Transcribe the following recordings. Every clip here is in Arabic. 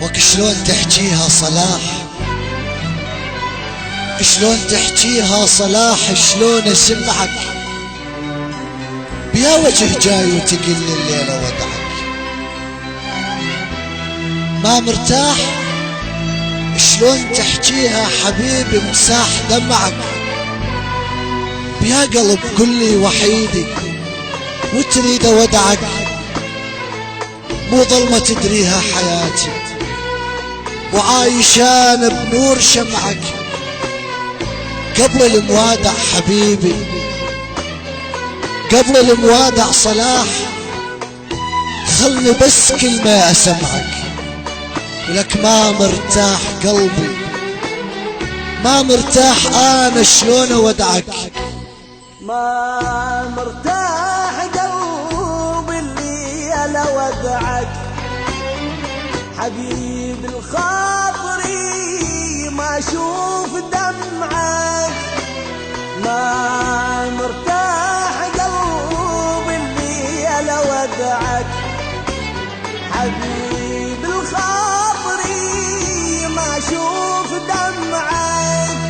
شلون تحجيها صلاح، شلون تحجيها صلاح، شلون اسمعك بيا وجه جاي وتقل الليلة ودعك. ما مرتاح شلون تحجيها حبيبي مساح دمعك، بيا قلب كلي وحيدي وتريد ودعك. مو ظلمة تدريها حياتي وعايشان بنور شمعك. قبل الموادع حبيبي، قبل الموادع صلاح، خلني بس كلمة اسمعك. ولك ما مرتاح قلبي، ما مرتاح انا شلون اودعك. ما مرتاح قلبي اللي انا ودعك حبيب الخاطري ما اشوف دمعك. ما مرتاح قلبي اللي انا ودعك حبيب الخاطري ما اشوف دمعك.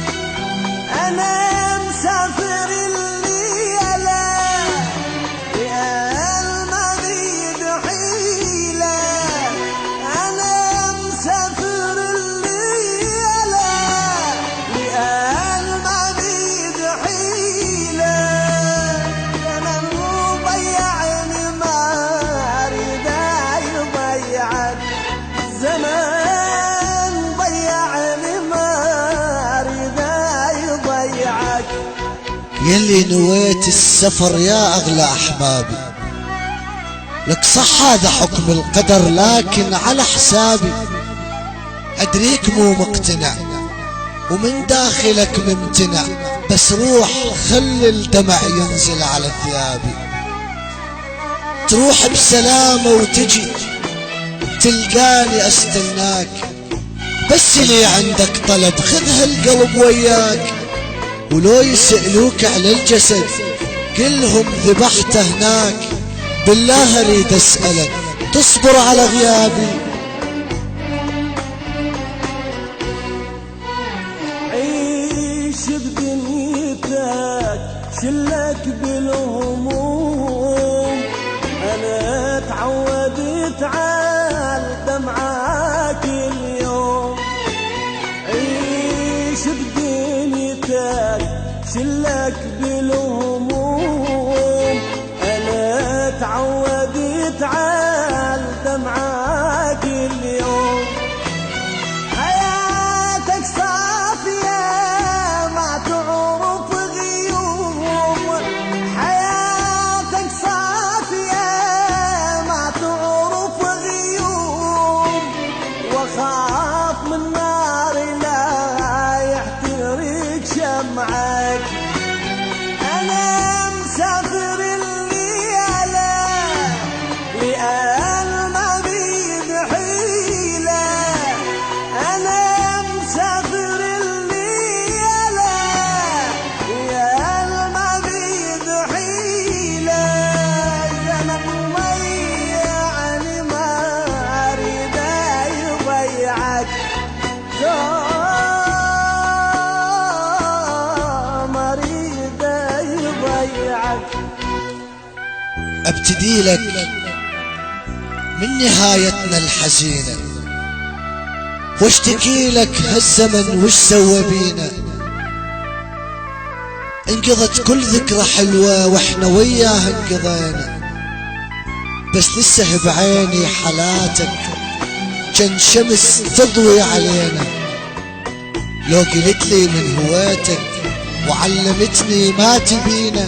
انا مسافر الليلة يا المريض حيلة، انا مسافر الليلة يا المريض حيلة. انا مضيعني ما اريد يضيعك، زمان ضيعني ما اريد يضيعك. يلي نويت السفر يا اغلى احبابي، لك صح هذا حكم القدر لكن على حسابي. ادريك مو مقتنع ومن داخلك ممتنع، بس روح خلي الدمع ينزل على ثيابي. تروح بسلامة وتجي تلقاني استناك، بس لي عندك طلب خذ هالقلب وياك. ولو يسألوك على الجسد كلهم ذبحته هناك، بالله اريد اسألك تصبر على غيابي. عيش بدنيتك شلك بالهموم، انا تعودت على دمعك اليوم. عيش بدنيتك شلك بالهموم، انا تعودت على دمعك اليوم. حياتك صافية ما تعرف غيوم، حياتك صافية ما تعرف غيوم. واخاف من نار لا يحترق شمعك. انا مسافر الليلة لأن ما بيد حيلة، انا مسافر الليلة لأن ما بيد حيلة. زمن ضيعني ما اريد يضيعك، ما اريد يضيعك. ابتدي لك من نهايتنا الحزينة واشتكي لك هالزمن وش سوى بينا. انقضت كل ذكرى حلوة واحنا وياها انقضينا، بس لسه بعيني حالاتك كان شمس تضوي علينا. لو قلت لي من هوايتك وعلمتني ما تبينا،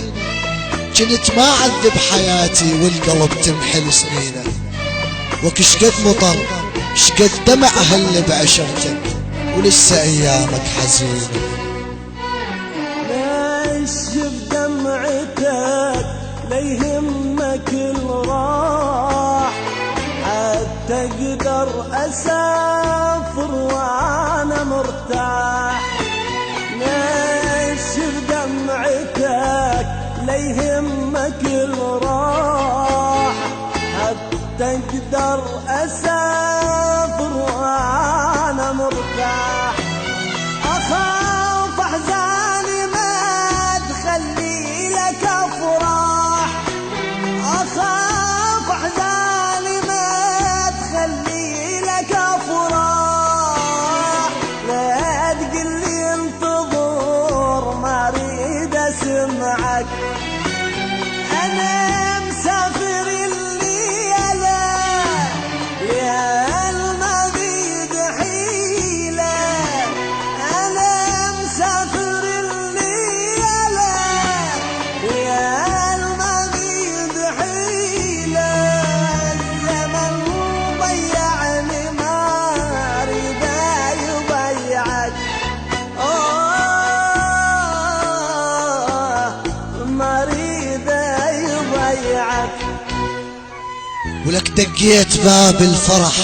كنت ما اعذب حياتي والقلب تمحل سنينه. وكشقد مطر شقد دمع هل بعشرتك ولسه ايامك حزينه. ليش بدمعتك لا يهمك الراح، حتى اقدر اسافر وانا مرتاح. ليش بدمعتك لا يهمك الراح، حتى اقدر اسافر ولك دقيت باب الفرح،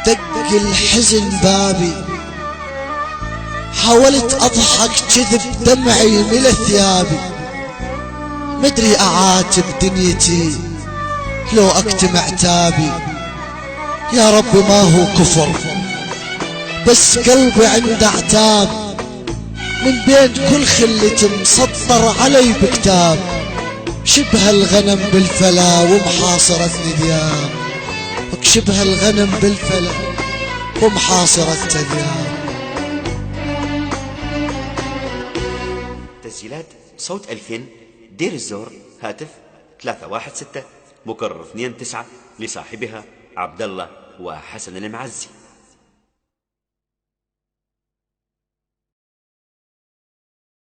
دق الحزن بابي، حاولت اضحك كذب دمعي ملى ثيابي، مدري اعاتب دنيتي لو اكتم عتابي، يا رب ما هو كفر بس قلبي عنده عتاب، من بين كل خلة مسطر علي بكتاب، شبه الغنم بالفلا ومحاصرتني ذياب، شبه الغنم بالفلا ومحاصرتني ذياب. تسجيلات صوت 2000 دير الزور، هاتف 316 مكرر 29 لصاحبها عبد الله وحسن المعزي.